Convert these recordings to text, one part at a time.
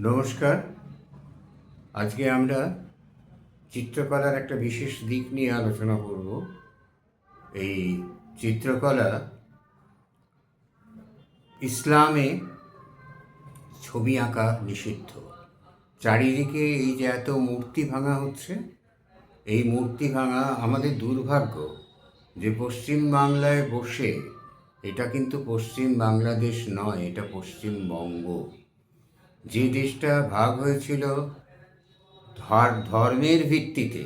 নমস্কার। আজকে আমরা চিত্রকলার একটা বিশেষ দিক নিয়ে আলোচনা করব। এই চিত্রকলা ইসলামে ছবি আঁকা নিষিদ্ধ। চারিদিকে এই যে এত মূর্তি ভাঙা হচ্ছে, এই মূর্তি ভাঙা আমাদের দুর্ভাগ্য যে পশ্চিম বাংলায় বসে, এটা কিন্তু পশ্চিম বাংলাদেশ নয়, এটা পশ্চিমবঙ্গ। যে দেশটা ভাগ হয়েছিল ধর্মের ভিত্তিতে,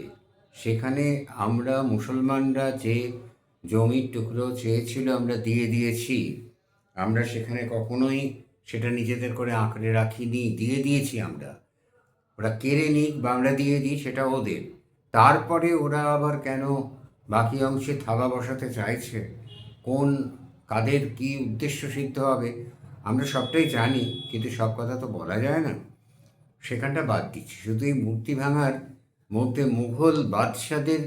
সেখানে আমরা মুসলমানরা যে জমির টুকরো চেয়েছিল আমরা দিয়ে দিয়েছি। আমরা সেখানে কখনোই সেটা নিজেদের করে আঁকড়ে রাখিনি, দিয়ে দিয়েছি আমরা। ওরা কেড়ে নিক বা আমরা দিয়ে দিই, সেটা ওদের। তারপরে ওরা আবার কেন বাকি অংশে থাবা বসাতে চাইছে, কোন কাদের কি উদ্দেশ্য সিদ্ধ হবে, আমরা সবটাই জানি, কিন্তু সব কথা তো বলা যায় না। সেখানটা বাদ দিচ্ছি, শুধু এই মূর্তি ভাঙার মধ্যে মুঘল বাদশাদের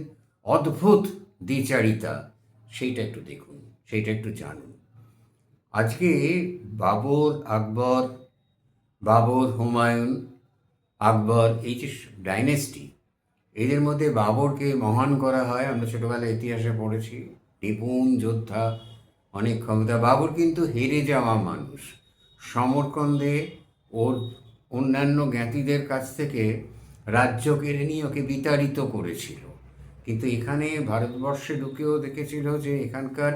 অদ্ভুত দ্বিচারিতা, সেইটা একটু দেখুন, সেইটা একটু জানুন। আজকে বাবর, আকবর, হুমায়ুন, আকবর, এই যে ডাইনেস্টি, এদের মধ্যে বাবরকে মহান করা হয়। আমরা ছোটোবেলায় ইতিহাসে পড়েছি, নিপুণ যোদ্ধা, অনেক ক্ষমতা। বাবর কিন্তু হেরে যাওয়া মানুষ। সমরকন্দে ওর অন্যান্য জ্ঞাতিদের কাছ থেকে রাজ্য কেড়ে নিয়ে ওকে বিতাড়িত করেছিল। কিন্তু এখানে ভারতবর্ষে ঢুকেও দেখেছিল যে এখানকার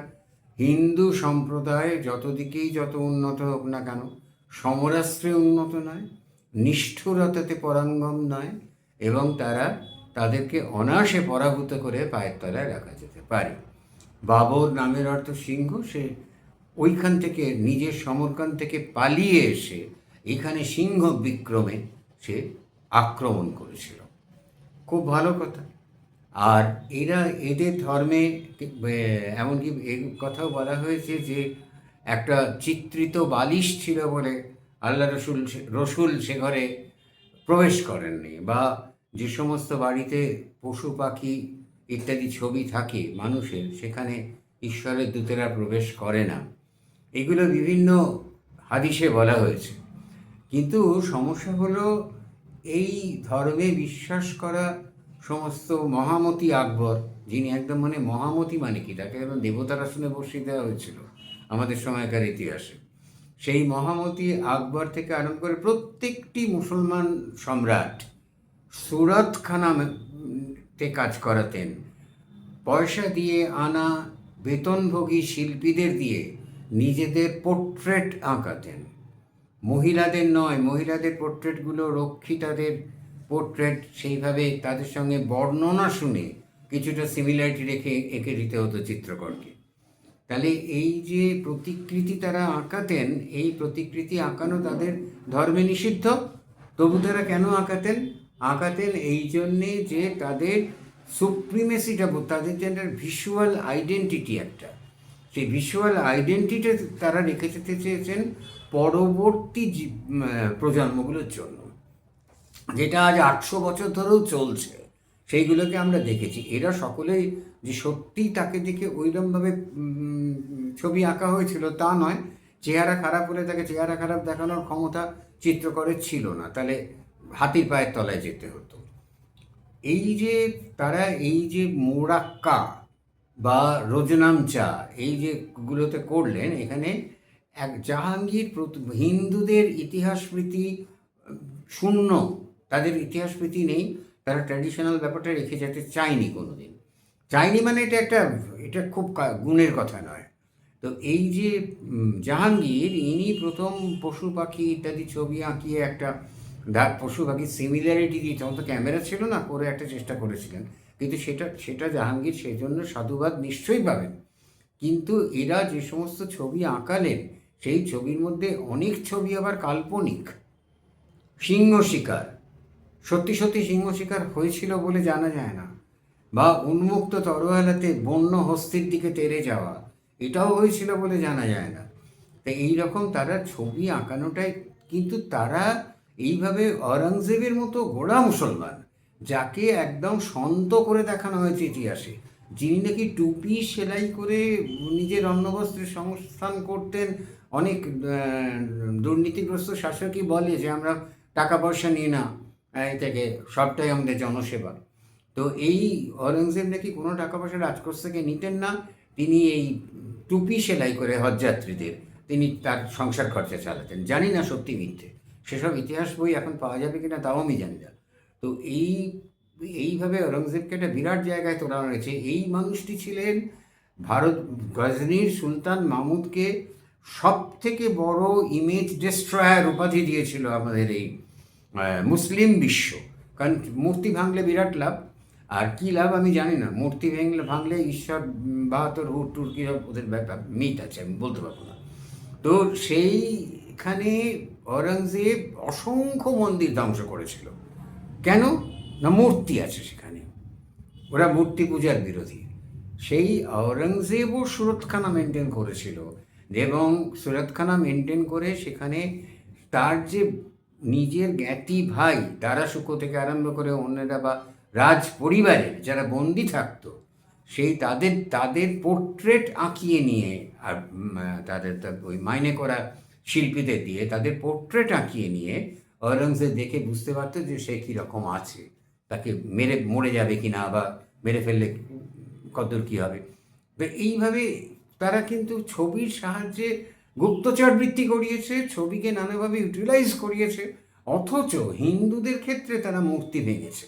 হিন্দু সম্প্রদায় যত দিকেই যত উন্নত হোক না কেন, সমরাস্ত্রে উন্নত নয়, নিষ্ঠুরতাতে পরাঙ্গম নয়, এবং তাদেরকে অনায়াসে পরাভূত করে পায়ের তলায় রাখা যেতে পারে। বাবর নামের অর্থ সিংহ। সে ওইখান থেকে, নিজের সমরকন্দ থেকে পালিয়ে এসে এখানে সিংহ বিক্রমে সে আক্রমণ করেছিল। খুব ভালো কথা। আর এদের ধর্মে এমনকি এই কথাও বলা হয়েছে যে একটা চিত্রিত বালিশ ছিল বলে আল্লাহ রসুল সে ঘরে প্রবেশ করেননি, বা যে সমস্ত বাড়িতে পশু পাখি ইত্যাদি ছবি থাকে মানুষের, সেখানে ঈশ্বরের দূতেরা প্রবেশ করে না। এগুলো বিভিন্ন হাদিসে বলা হয়েছে। কিন্তু সমস্যা হলো, এই ধর্মে বিশ্বাস করা সমস্ত মহামতি আকবর, যিনি একদম মহামতি মানে কি, তাকে একদম দেবতার আসনে বসিয়ে দেওয়া হয়েছিল আমাদের সময়কার ইতিহাসে। সেই মহামতি আকবর থেকে আরম্ভ করে প্রত্যেকটি মুসলমান সম্রাট সুরতখানাতে কাজ করাতেন। পয়সা দিয়ে আনা বেতনভোগী শিল্পীদের দিয়ে নিজেদের পোর্ট্রেট আঁকাতেন। মহিলাদের নয়, মহিলাদের পোর্ট্রেটগুলো রক্ষিতাদের পোর্ট্রেট, সেইভাবে তাদের সঙ্গে বর্ণনা শুনে কিছুটা সিমিলারিটি রেখে এঁকে দিতে হতো চিত্রকরকে। তাহলে এই যে প্রতিকৃতি তারা আঁকাতেন, এই প্রতিকৃতি আঁকানো তাদের ধর্মে নিষিদ্ধ। তবু তারা কেন আঁকাতেন এই জন্যে যে তাদের সুপ্রিমেসিটা, তাদের যে একটা ভিজুয়াল আইডেন্টিটি, একটা সেই ভিজুয়াল আইডেন্টিটি তারা রেখে যেতে চেয়েছেন পরবর্তী প্রজন্মগুলোর জন্য, যেটা আজ 800 বছর ধরেও চলছে। সেইগুলোকে আমরা দেখেছি। এরা সকলেই যে সত্যিই তাকে দেখে ওইরকমভাবে ছবি আঁকা হয়েছিল তা নয়। চেহারা খারাপ হলে তাকে চেহারা খারাপ দেখানোর ক্ষমতা চিত্রকরের ছিল না, তাহলে হাতির পায়ের তলায় যেতে হতো। এই যে মোরাক্কা বা রোজনামচা, এই যেগুলোতে করলেন, এখানে জাহাঙ্গীর হিন্দুদের ইতিহাস স্মৃতি শূন্য, তাদের ইতিহাস স্মৃতি নেই। তারা ট্র্যাডিশনাল ব্যাপারটা রেখে যেতে চায়নি, কোনোদিন চায়নি। এটা খুব গুণের কথা নয়। তো এই যে জাহাঙ্গীর, ইনি প্রথম পশু পাখি ইত্যাদি ছবি আঁকিয়ে একটা পশু পাখির সিমিলারিটি দিয়ে, তখন তো ক্যামেরা ছিল না, করে একটা চেষ্টা করেছিলেন। কিন্তু সেটা জাহাঙ্গীর সেই জন্য সাধুবাদ নিশ্চয়ই পাবেন। কিন্তু এরা যে সমস্ত ছবি আঁকালেন, সেই ছবির মধ্যে অনেক ছবি আবার কাল্পনিক। সিংহ শিকার, সত্যি সত্যি সিংহ শিকার হয়েছিল বলে জানা যায় না, বা উন্মুক্ত তরোয়ালাতে বন্য হস্তির দিকে তেড়ে যাওয়া, এটাও হয়েছিল বলে জানা যায় না। তাই এইরকম তারা ছবি আঁকানোটাই, কিন্তু তারা এইভাবে অরঙ্গজেবের মতো গোড়া মুসলমান, যাকে একদম সন্ত করে দেখানো হয়েছে ইতিহাসে, যিনি নাকি টুপি সেলাই করে নিজের অন্নবস্ত্রের সংস্থান করতেন। অনেক দুর্নীতিগ্রস্ত শাসকই বলে যে আমরা টাকা পয়সা নিয়ে না, এই থেকে সবটাই আমাদের জনসেবা। তো এই অরঙ্গজেব নাকি কোনো টাকা পয়সা রাজকোষ থেকে নিতেন না, তিনি এই টুপি সেলাই করে হজযাত্রীদের তিনি তার সংসার খরচা চালাতেন। জানি না সত্যি মিথ্যে, সেসব ইতিহাস বই এখন পাওয়া যাবে কিনা তাও আমি জানি না। তো এইভাবে অরঙ্গজেবকে একটা বিরাট জায়গায় তোলা হয়েছে। এই মানুষটি ছিলেন ভারত, গজনির সুলতান মাহমুদকে সব থেকে বড় ইমেজ ডিস্ট্রয়ার উপাধি দিয়েছিল আমাদের এই মুসলিম বিশ্ব। কারণ মূর্তি ভাঙলে বিরাট লাভ, আর কী লাভ আমি জানি না। মূর্তি ভাঙলে ঈশ্বর বাহাত্তর হুট টুর্কি ওদের ব্যাপার মিথ আছে, আমি বলতে পারবো না। তো সেইখানে অরঙ্গজেব অসংখ্য মন্দির ধ্বংস করেছিল। কেন না? মূর্তি আছে সেখানে, ওরা মূর্তি পূজার বিরোধী। সেই অরঙ্গজেবও সুরতখানা মেনটেন করেছিল, এবং সুরতখানা মেনটেন করে সেখানে তার যে নিজের জ্ঞাতি ভাই দারাশুকো থেকে আরম্ভ করে অন্যরা বা রাজ পরিবারের যারা বন্দি থাকতো, সেই তাদের পোর্ট্রেট আঁকিয়ে নিয়ে, আর তাদের ওই মাইনে করা শিল্পীদের দিয়ে তাদের পোর্ট্রেট আঁকিয়ে নিয়ে অরঙ্গজেব দেখে বুঝতে পারতো যে সে কীরকম আছে, তাকে মরে যাবে কি না, বা মেরে ফেললে কতদূর কী হবে। তো এইভাবে তারা কিন্তু ছবির সাহায্যে গুপ্তচর বৃত্তি করিয়েছে, ছবিকে নানাভাবে ইউটিলাইজ করিয়েছে, অথচ হিন্দুদের ক্ষেত্রে তারা মূর্তি ভেঙেছে।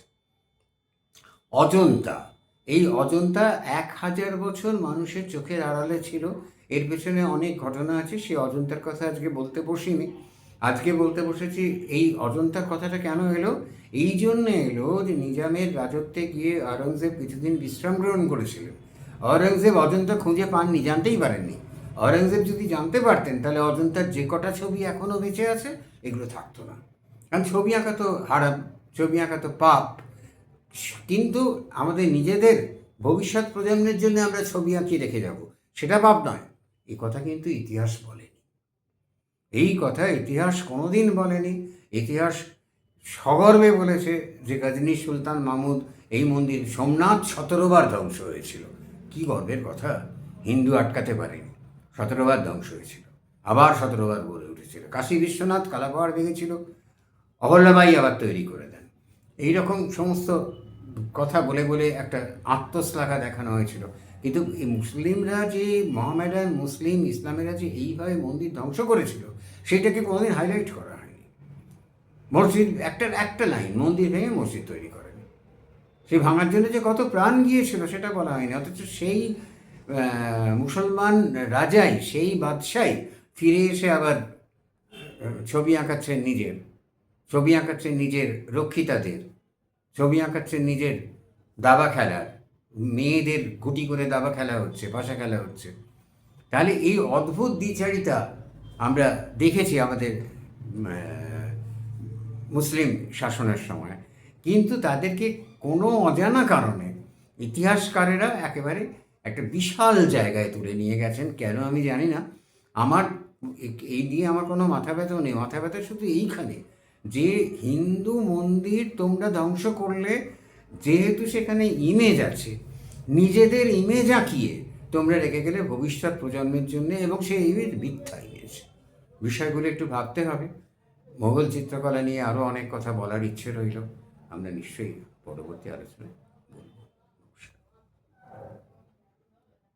অজন্তা, এই অজন্তা 1000 বছর মানুষের চোখের আড়ালে ছিল। এর পেছনে অনেক ঘটনা আছে, সেই অজন্তার কথা আজকে বলতে বসিনি। আজকে বলতে বসেছি এই অজন্তার কথাটা কেন এলো। এই জন্য এলো যে নিজামের রাজত্বে গিয়ে অরঙ্গজেব কিছুদিন বিশ্রাম গ্রহণ করেছিলেন। অরঙ্গজেব অজন্তা খুঁজে পাননি, জানতেই পারেননি। অরঙ্গজেব যদি জানতে পারতেন তাহলে অজন্তার যে কটা ছবি এখনও বেঁচে আছে এগুলো থাকতো না। কারণ ছবি আঁকা তো হারাম, ছবি আঁকা তো পাপ। কিন্তু আমাদের নিজেদের ভবিষ্যৎ প্রজন্মের জন্য আমরা ছবি আঁকিয়ে রেখে যাব, সেটা পাপ নয়। এই কথা কিন্তু ইতিহাস বলেনি। এই কথা ইতিহাস কোনোদিন বলেনি। ইতিহাস সগর্বে বলেছে যে গজনি সুলতান মাহমুদ এই মন্দির সোমনাথ 17 বার ধ্বংস হয়েছিল। কি গর্বের কথা! হিন্দু আটকাতে পারেনি, 17 বার ধ্বংস হয়েছিল, আবার 17 বার গড়ে উঠেছিল। কাশী বিশ্বনাথ কালাপাহাড় ভেঙেছিল, অহল্যাবাই আবার তৈরি করে দেন। এইরকম সমস্ত কথা বলে বলে একটা আত্মশ্লাঘা দেখানো হয়েছিল। কিন্তু এই মুসলিমরা যে মোহামেডান মুসলিম ইসলামেরা যে এইভাবে মন্দির ধ্বংস করেছিল সেটাকে কোনোদিন হাইলাইট করা হয়নি। মসজিদ একটা লাইন, মন্দির ভেঙে মসজিদ তৈরি করেন, সেই ভাঙার জন্য যে কত প্রাণ গিয়েছিল সেটা বলা হয়নি। অথচ সেই মুসলমান রাজাই, সেই বাদশাই ফিরে এসে আবার ছবি আঁকাচ্ছেন নিজের রক্ষিতাদের, ছবি আঁকাচ্ছেন নিজের দাবা খেলার, মেয়েদের গুটি করে দাবা খেলা হচ্ছে, পাশা খেলা হচ্ছে। তাহলে এই অদ্ভুত দ্বিচারিতা আমরা দেখেছি আমাদের মুসলিম শাসনের সময়। কিন্তু তাদেরকে কোনো অজানা কারণে ইতিহাসকারেরা একেবারে একটা বিশাল জায়গায় তুলে নিয়ে গেছেন। কেন আমি জানি না। আমার এই নিয়ে আমার কোনো মাথা ব্যথাও নেই। মাথা ব্যথা শুধু এইখানে যে হিন্দু মন্দির তোমরা ধ্বংস করলে, যেহেতু সেখানে ইমেজ আছে, নিজেদের ইমেজ আঁকিয়ে তোমরা রেখে গেলে ভবিষ্যৎ প্রজন্মের জন্য, এবং সেই ইমেজ মিথ্যা ইমেজ। বিষয়গুলো একটু ভাবতে হবে। মোগল চিত্রকলা নিয়ে আরও অনেক কথা বলার ইচ্ছে রইল, আমরা নিশ্চয়ই পরবর্তী আলোচনায়